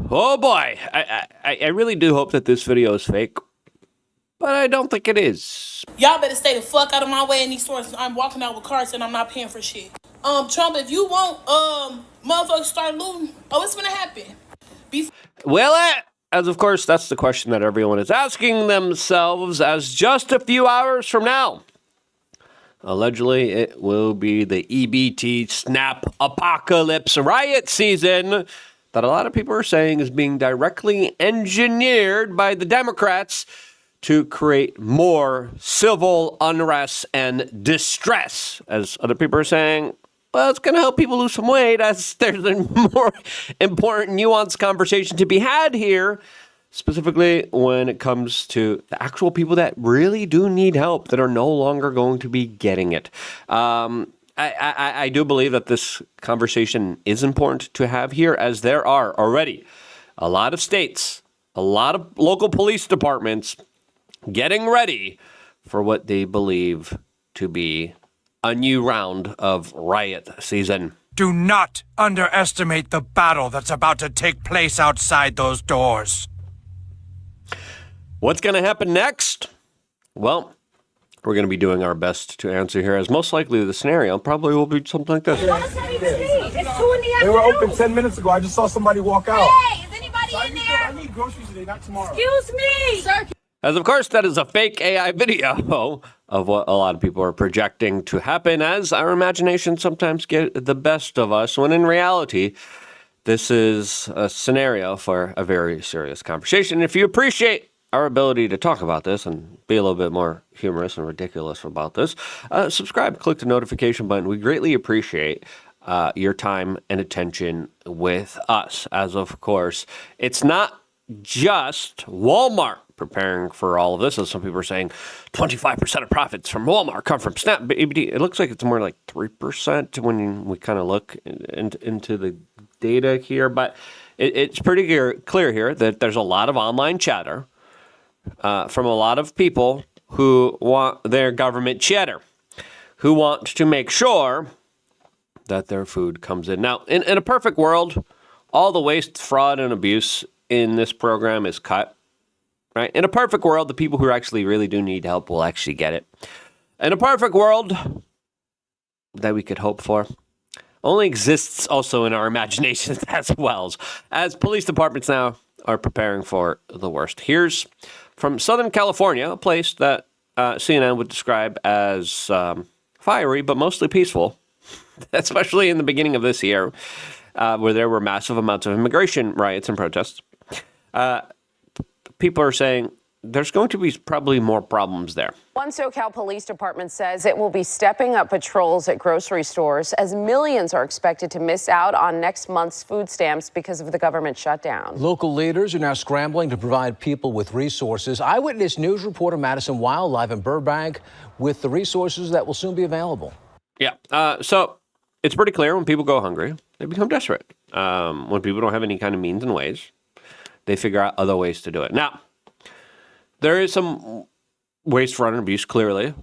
Oh boy, I really do hope that this video is fake, but I don't think it is. Y'all better stay the fuck out of my way in these stores. I'm walking out with carts and I'm not paying for shit. Trump, if you want motherfuckers start looting, it's gonna happen. As of course, that's the question that everyone is asking themselves, as just a few hours from now, allegedly, it will be the EBT snap apocalypse riot season that a lot of people are saying is being directly engineered by the Democrats to create more civil unrest and distress. As other people are saying, well, it's going to help people lose some weight, as there's a more important, nuanced conversation to be had here, specifically when it comes to the actual people that really do need help that are no longer going to be getting it. I do believe that this conversation is important to have here, as there are already a lot of states, a lot of local police departments getting ready for what they believe to be a new round of riot season. Do not underestimate the battle that's about to take place outside those doors. What's going to happen next? Well, we're going to be doing our best to answer here, as most likely the scenario probably will be something like this. It's 2 in the afternoon. They were open 10 minutes ago. I just saw somebody walk out. Hey, is anybody in there? I need groceries today, not tomorrow. Excuse me. Sir. As of course, that is a fake AI video of what a lot of people are projecting to happen, as our imagination sometimes get the best of us, when in reality, this is a scenario for a very serious conversation. If you appreciate our ability to talk about this and be a little bit more humorous and ridiculous about this, subscribe, click the notification button. We greatly appreciate your time and attention with us. As of course, it's not just Walmart preparing for all of this, as some people are saying. 25% of profits from Walmart come from Snap. It looks like it's more like 3% when we kind of look into the data here, but it's pretty clear here that there's a lot of online chatter from a lot of people who want their government cheddar, who want to make sure that their food comes in. Now, in a perfect world, all the waste, fraud, and abuse in this program is cut. Right? In a perfect world, the people who actually really do need help will actually get it. In a perfect world that we could hope for only exists also in our imaginations as well, as police departments now are preparing for the worst. Here's from Southern California, a place that CNN would describe as fiery but mostly peaceful, especially in the beginning of this year, where there were massive amounts of immigration riots and protests. People are saying there's going to be probably more problems there. One SoCal police department says it will be stepping up patrols at grocery stores, as millions are expected to miss out on next month's food stamps because of the government shutdown. Local leaders are now scrambling to provide people with resources. Eyewitness News reporter Madison Wild live in Burbank with the resources that will soon be available. Yeah, so it's pretty clear when people go hungry, they become desperate. When people don't have any kind of means and ways, they figure out other ways to do it. Now, there is some waste, fraud, and abuse, clearly.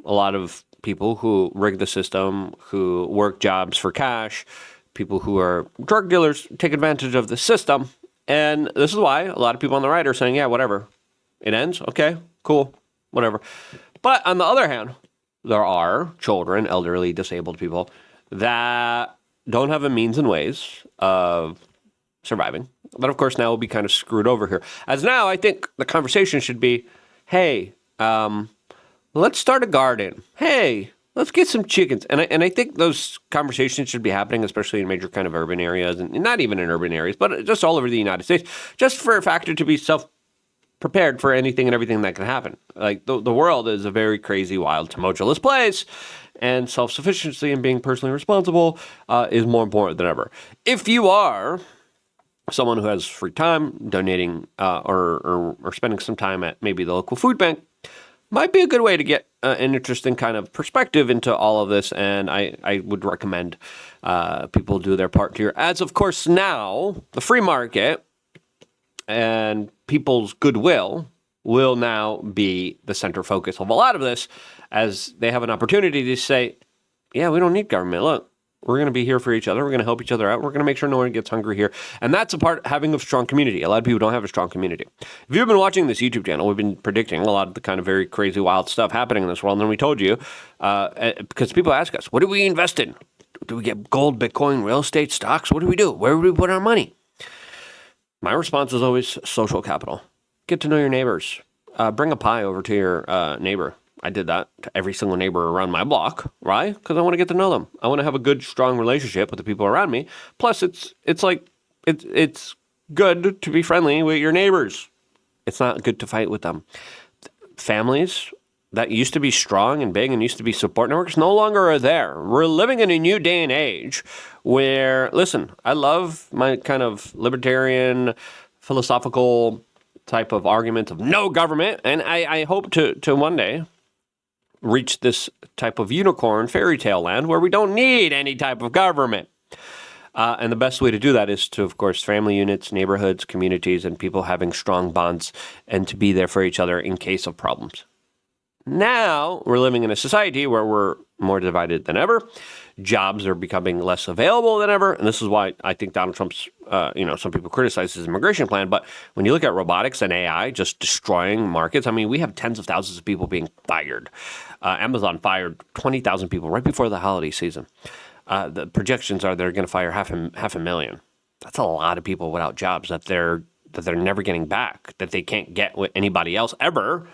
A lot of people who rig the system, who work jobs for cash, people who are drug dealers take advantage of the system. And this is why a lot of people on the right are saying, yeah, whatever. It ends. Okay, cool, whatever. But on the other hand, there are children, elderly, disabled people that don't have a means and ways of surviving. But of course, now will be kind of screwed over here. As now, I think the conversation should be, hey, let's start a garden. Hey, let's get some chickens. And I think those conversations should be happening, especially in major kind of urban areas, and not even in urban areas, but just all over the United States, just for a factor to be self-prepared for anything and everything that can happen. Like, the world is a very crazy, wild, tumultuous place, and self-sufficiency and being personally responsible is more important than ever. If you are someone who has free time, donating or spending some time at maybe the local food bank might be a good way to get an interesting kind of perspective into all of this. And I would recommend people do their part here. As of course now, the free market and people's goodwill will now be the center focus of a lot of this, as they have an opportunity to say, yeah, we don't need government. Look, We're going to be here for each other. We're going to help each other out. We're going to make sure no one gets hungry here. And that's a part having a strong community. A lot of people don't have a strong community. If you've been watching this YouTube channel, we've been predicting a lot of the kind of very crazy, wild stuff happening in this world. And then we told you, because people ask us, what do we invest in? Do we get gold, Bitcoin, real estate, stocks? What do we do? Where do we put our money? My response is always social capital. Get to know your neighbors. Bring a pie over to your neighbor. I did that to every single neighbor around my block, right? Because I want to get to know them. I want to have a good, strong relationship with the people around me. Plus, it's good to be friendly with your neighbors. It's not good to fight with them. Families that used to be strong and big and used to be support networks no longer are there. We're living in a new day and age where, listen, I love my kind of libertarian, philosophical type of argument of no government, and I hope to one day reach this type of unicorn fairy tale land where we don't need any type of government. And the best way to do that is to, of course, family units, neighborhoods, communities, and people having strong bonds and to be there for each other in case of problems. Now we're living in a society where we're more divided than ever. Jobs are becoming less available than ever. And this is why I think Donald Trump's, some people criticize his immigration plan. But when you look at robotics and AI just destroying markets, I mean, we have tens of thousands of people being fired. Amazon fired 20,000 people right before the holiday season. The projections are they're going to fire half a million. That's a lot of people without jobs that they're never getting back, that they can't get with anybody else ever.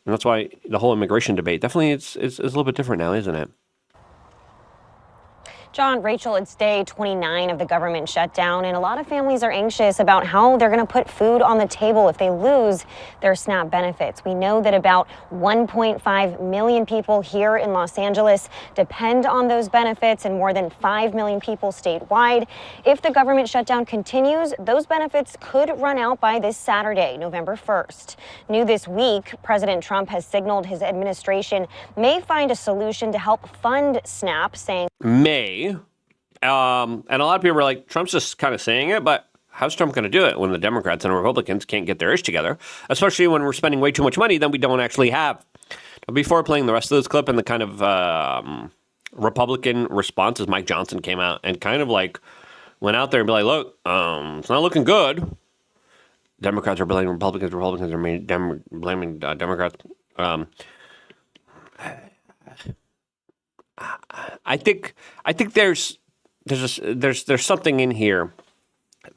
And that's why the whole immigration debate definitely is a little bit different now, isn't it? John, Rachel, it's day 29 of the government shutdown, and a lot of families are anxious about how they're going to put food on the table if they lose their SNAP benefits. We know that about 1.5 million people here in Los Angeles depend on those benefits, and more than 5 million people statewide. If the government shutdown continues, those benefits could run out by this Saturday, November 1st. New this week, President Trump has signaled his administration may find a solution to help fund SNAP, saying may. And a lot of people are like, Trump's just kind of saying it, but how's Trump going to do it when the Democrats and Republicans can't get their ish together, especially when we're spending way too much money that we don't actually have? Before playing the rest of this clip and the kind of Republican responses, Mike Johnson came out and kind of like went out there and be like, look, it's not looking good. Democrats are blaming Republicans. Republicans are blaming Democrats. I think there's something in here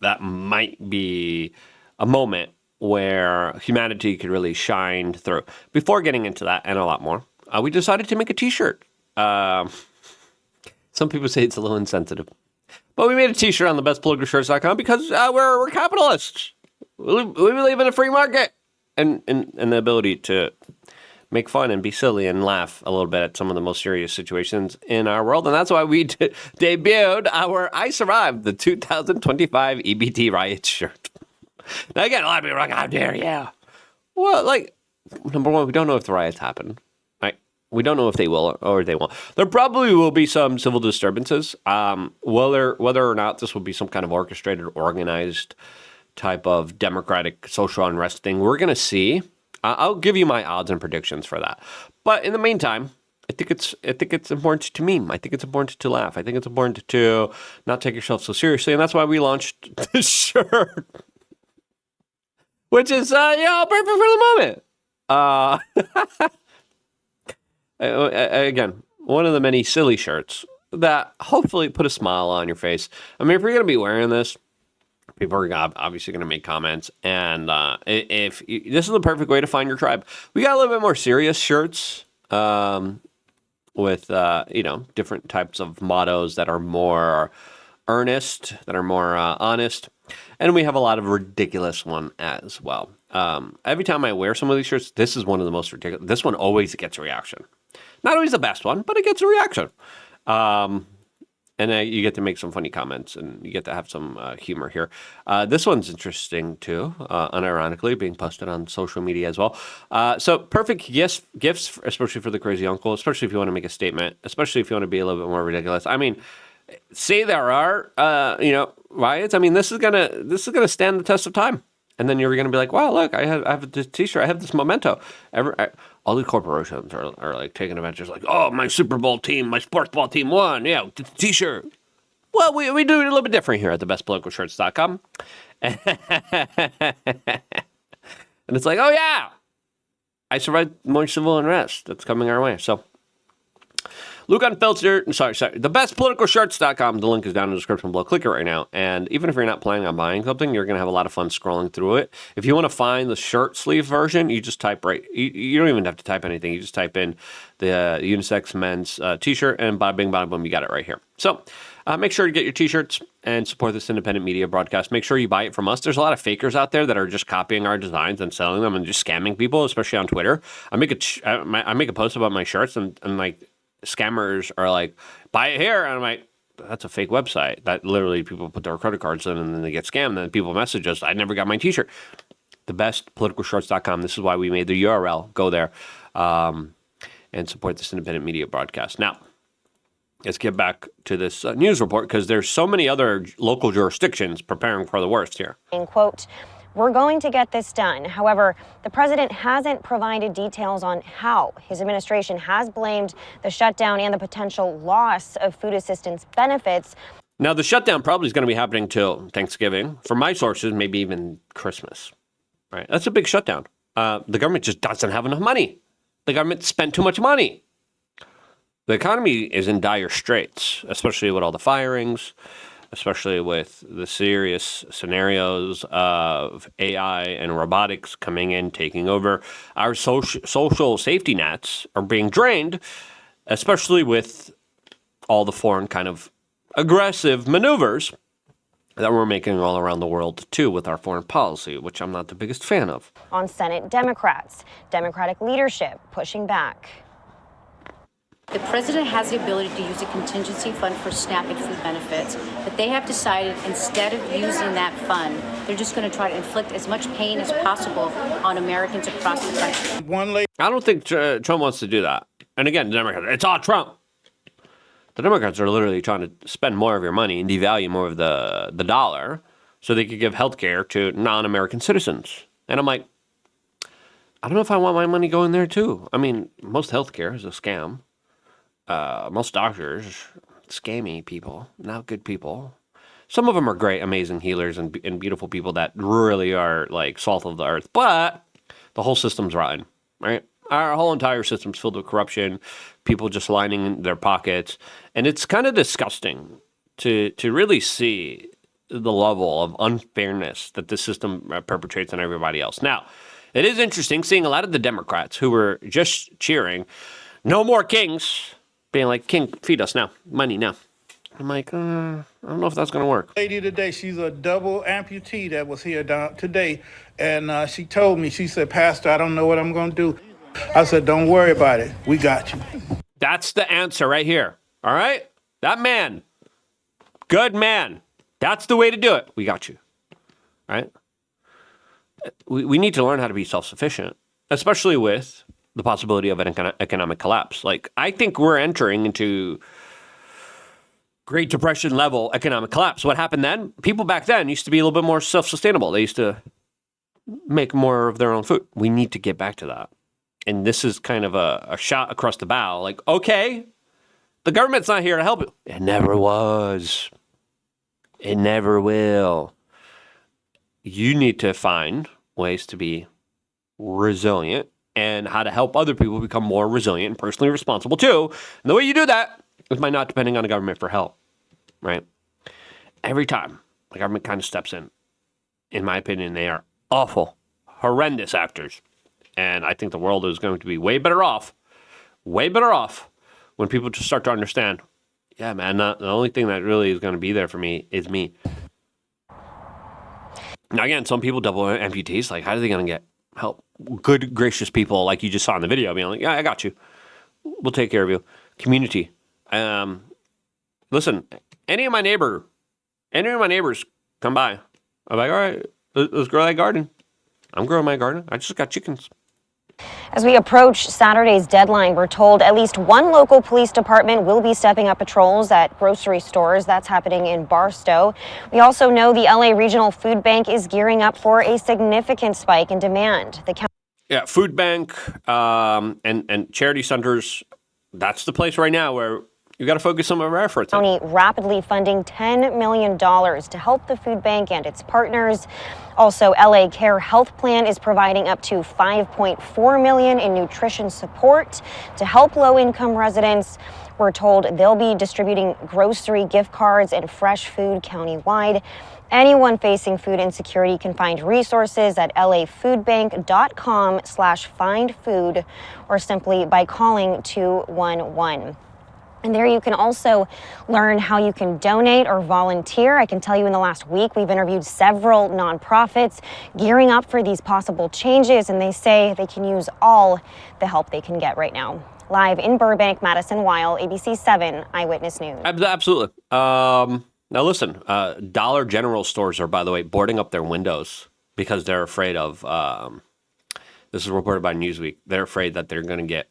that might be a moment where humanity could really shine through. Before getting into that and a lot more, we decided to make a T-shirt. Some people say it's a little insensitive, but we made a T-shirt on thebestpoliticalshirts.com because we're capitalists. We believe in a free market and the ability to make fun and be silly and laugh a little bit at some of the most serious situations in our world. And that's why we debuted our I Survived the 2025 EBT riot shirt. Now, again, a lot of people are like, how dare you? Well, like, number one, we don't know if the riots happen. Right? We don't know if they will or they won't. There probably will be some civil disturbances. Whether or not this will be some kind of orchestrated, organized type of democratic social unrest thing, we're going to see. I'll give you my odds and predictions for that. But in the meantime, I think it's important to meme. I think it's important to laugh. I think it's important to not take yourself so seriously, and that's why we launched this shirt, which is perfect for the moment. Again, one of the many silly shirts that hopefully put a smile on your face. I mean, if you're going to be wearing this, people are obviously going to make comments, and this is the perfect way to find your tribe. We got a little bit more serious shirts with different types of mottos that are more earnest, that are more honest, and we have a lot of ridiculous one as well. Every time I wear some of these shirts, this is one of the most ridiculous. This one always gets a reaction. Not always the best one, but it gets a reaction. And you get to make some funny comments, and you get to have some humor here. This one's interesting, too, unironically, being posted on social media as well. So perfect gifts, especially for the crazy uncle, especially if you want to make a statement, especially if you want to be a little bit more ridiculous. I mean, say there are, riots. I mean, this is gonna stand the test of time. And then you're going to be like, wow, look, I have this T-shirt. I have this memento. All the corporations are like taking advantage. Like, oh, my Super Bowl team, my sports ball team won. Yeah, the T-shirt. Well, we do it a little bit different here at thebestpoliticalshirts.com. And it's like, oh, yeah, I survived more civil unrest. That's coming our way. So, Luke Unfiltered, sorry, thebestpoliticalshirts.com. The link is down in the description below. Click it right now. And even if you're not planning on buying something, you're going to have a lot of fun scrolling through it. If you want to find the shirt sleeve version, you just type you don't even have to type anything. You just type in the unisex men's t-shirt, and bada bing, bada boom, you got it right here. So make sure to get your t-shirts and support this independent media broadcast. Make sure you buy it from us. There's a lot of fakers out there that are just copying our designs and selling them and just scamming people, especially on Twitter. I make a post about my shirts, and like, scammers are like, buy it here, and I'm like, that's a fake website that literally people put their credit cards in and then they get scammed, and then people message us, I never got my t-shirt. Thebestpoliticalshirts.com. This is why we made the URL. Go there and support this independent media broadcast. Now, let's get back to this news report, because there's so many other local jurisdictions preparing for the worst here. In quote, we're going to get this done. However, the president hasn't provided details on how. His administration has blamed the shutdown and the potential loss of food assistance benefits. Now, the shutdown probably is going to be happening till Thanksgiving. From my sources, maybe even Christmas. Right? That's a big shutdown. The government just doesn't have enough money. The government spent too much money. The economy is in dire straits, especially with all the firings, especially with the serious scenarios of AI and robotics coming in, taking over. Our social safety nets are being drained, especially with all the foreign kind of aggressive maneuvers that we're making all around the world, too, with our foreign policy, which I'm not the biggest fan of. On Senate Democrats, Democratic leadership pushing back. The president has the ability to use a contingency fund for SNAP and food benefits, but they have decided instead of using that fund, they're just going to try to inflict as much pain as possible on Americans across the country. I don't think Trump wants to do that. And again, the Democrats, it's all Trump. The Democrats are literally trying to spend more of your money and devalue more of the dollar so they could give health care to non-American citizens. And I'm like, I don't know if I want my money going there, too. I mean, most health care is a scam. Most doctors, scammy people, not good people. Some of them are great, amazing healers and beautiful people that really are like salt of the earth. But the whole system's rotten, right? Our whole entire system's filled with corruption, people just lining their pockets. And it's kind of disgusting to really see the level of unfairness that this system perpetrates on everybody else. Now, it is interesting seeing a lot of the Democrats who were just cheering, no more kings, being like, King, feed us now, money now. I'm like, I don't know if that's going to work. Lady today, she's a double amputee that was here today, and she told me, she said, Pastor, I don't know what I'm going to do. I said, don't worry about it. We got you. That's the answer right here. All right? That man, good man. That's the way to do it. We got you. All right? We need to learn how to be self-sufficient, especially with the possibility of an economic collapse. Like, I think we're entering into Great Depression level economic collapse. What happened then? People back then used to be a little bit more self-sustainable. They used to make more of their own food. We need to get back to that. And this is kind of a shot across the bow. Like, okay, the government's not here to help you. It never was. It never will. You need to find ways to be resilient and how to help other people become more resilient and personally responsible too. And the way you do that is by not depending on the government for help, right? Every time the government kind of steps in my opinion, they are awful, horrendous actors. And I think the world is going to be way better off when people just start to understand, yeah, man, the only thing that really is going to be there for me is me. Now, again, some people double amputees. Like, how are they going to get help? Good, gracious people like you just saw in the video being like, yeah, I got you. We'll take care of you. Community. Listen, any of my neighbors come by. I'm like, all right, let's grow that garden. I'm growing my garden. I just got chickens. As we approach Saturday's deadline, we're told at least one local police department will be stepping up patrols at grocery stores. That's happening in Barstow. We also know the LA Regional Food Bank is gearing up for a significant spike in demand. Yeah, food bank and charity centers, that's the place right now where You got to focus some of our efforts on. County rapidly funding $10 million to help the food bank and its partners. Also, LA Care Health Plan is providing up to $5.4 million in nutrition support to help low-income residents. We're told they'll be distributing grocery gift cards and fresh food countywide. Anyone facing food insecurity can find resources at lafoodbank.com/findfood or simply by calling 211. And there you can also learn how you can donate or volunteer. I can tell you in the last week, we've interviewed several nonprofits gearing up for these possible changes, and they say they can use all the help they can get right now. Live in Burbank, Madison Weil, ABC 7 Eyewitness News. Absolutely. Now listen, Dollar General stores are, by the way, boarding up their windows because they're afraid of, this is reported by Newsweek, they're afraid that they're going to get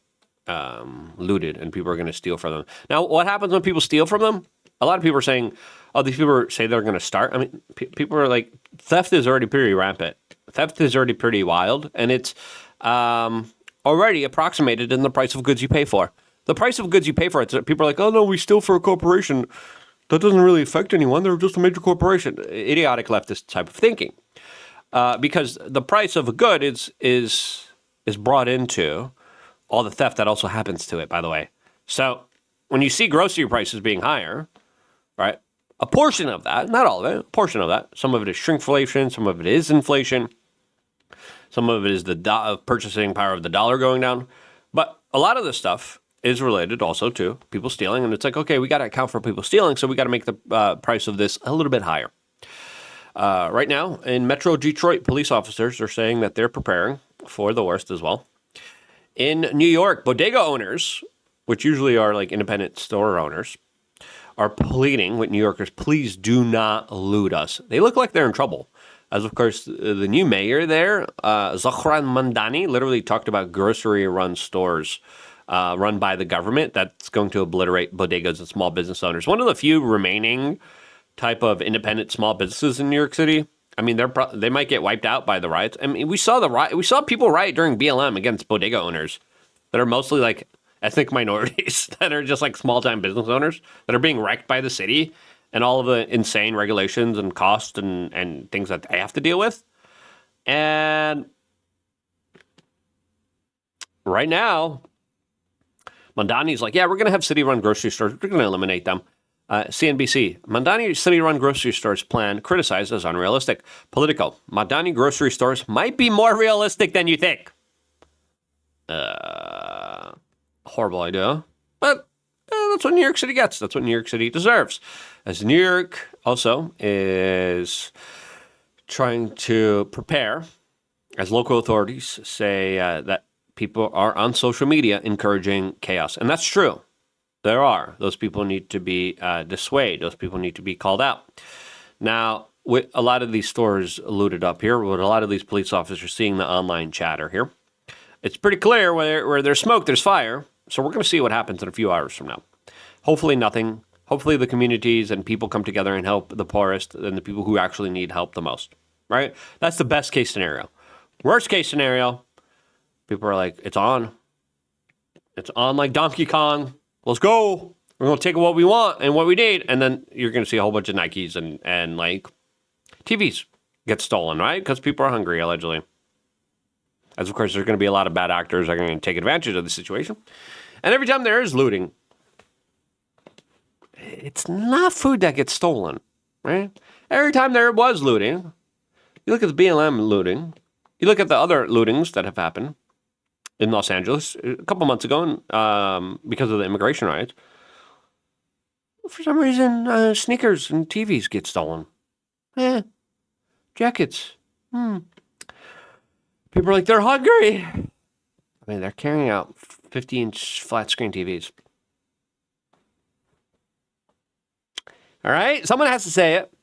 looted and people are going to steal from them. Now, what happens when people steal from them? A lot of people are saying, oh, these people say they're going to start. I mean, people are like, theft is already pretty rampant. Theft is already pretty wild, and it's already approximated in the price of goods you pay for. The price of goods you pay for, people are like, oh, no, we steal for a corporation. That doesn't really affect anyone. They're just a major corporation. Idiotic leftist type of thinking. Because the price of a good is brought into all the theft that also happens to it, by the way. So when you see grocery prices being higher, right, a portion of that, not all of it, a portion of that, some of it is shrinkflation, some of it is inflation, some of it is the purchasing power of the dollar going down. But a lot of this stuff is related also to people stealing. And it's like, okay, we got to account for people stealing, so we got to make the price of this a little bit higher. Right now, in Metro Detroit, police officers are saying that they're preparing for the worst as well. In New York, bodega owners, which usually are like independent store owners, are pleading with New Yorkers, please do not loot us. They look like they're in trouble. As, of course, the new mayor there, Zohran Mamdani, literally talked about grocery-run stores run by the government. That's going to obliterate bodegas and small business owners. One of the few remaining type of independent small businesses in New York City. I mean, they might get wiped out by the riots. I mean, we saw people riot during BLM against bodega owners that are mostly like ethnic minorities that are just like small-time business owners that are being wrecked by the city and all of the insane regulations and costs and things that they have to deal with. And right now, Mondani's like, yeah, we're going to have city-run grocery stores. We're going to eliminate them. CNBC, Mamdani city-run grocery stores plan criticized as unrealistic. Politico, Mamdani grocery stores might be more realistic than you think. Horrible idea. But that's what New York City gets. That's what New York City deserves. As New York also is trying to prepare, as local authorities say that people are on social media encouraging chaos. And that's true. There are. Those people need to be dissuaded. Those people need to be called out. Now, with a lot of these stores looted up here, with a lot of these police officers seeing the online chatter here, it's pretty clear where there's smoke, there's fire. So we're going to see what happens in a few hours from now. Hopefully nothing. Hopefully the communities and people come together and help the poorest and the people who actually need help the most, right? That's the best case scenario. Worst case scenario, people are like, it's on. It's on like Donkey Kong. Let's go. We're going to take what we want and what we need. And then you're going to see a whole bunch of Nikes and like TVs get stolen, right? Because people are hungry, allegedly. As, of course, there's going to be a lot of bad actors that are going to take advantage of the situation. And every time there is looting, it's not food that gets stolen, right? Every time there was looting, you look at the BLM looting, you look at the other lootings that have happened in Los Angeles a couple months ago because of the immigration riots. For some reason, sneakers and TVs get stolen. Jackets. People are like, they're hungry. I mean, they're carrying out 50-inch flat screen TVs. All right? Someone has to say it.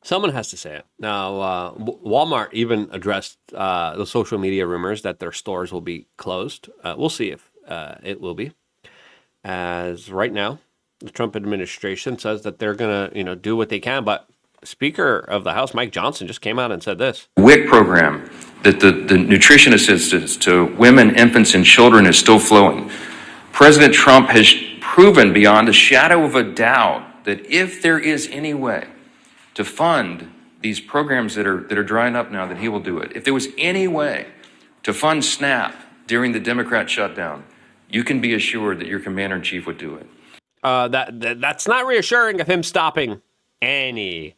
Someone has to say it. Now, Walmart even addressed the social media rumors that their stores will be closed. We'll see if it will be. As right now, the Trump administration says that they're going to, do what they can. But Speaker of the House, Mike Johnson, just came out and said this. WIC program, that the nutrition assistance to women, infants, and children is still flowing. President Trump has proven beyond a shadow of a doubt that if there is any way to fund these programs that are drying up now, that he will do it. If there was any way to fund SNAP during the Democrat shutdown, you can be assured that your commander-in-chief would do it. That's not reassuring of him stopping any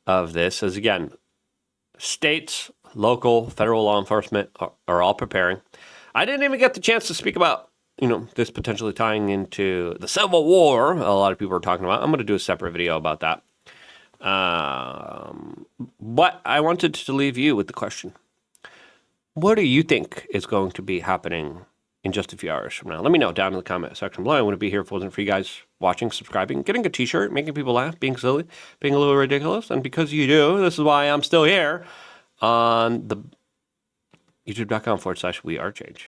of this, as again, states, local, federal law enforcement are all preparing. I didn't even get the chance to speak about, this potentially tying into the Civil War a lot of people are talking about. I'm going to do a separate video about that. But I wanted to leave you with the question. What do you think is going to be happening in just a few hours from now? Let me know down in the comment section below. I wouldn't be here if it wasn't for you guys watching, subscribing, getting a t-shirt, making people laugh, being silly, being a little ridiculous. And because you do, this is why I'm still here on the youtube.com/WeAreChange.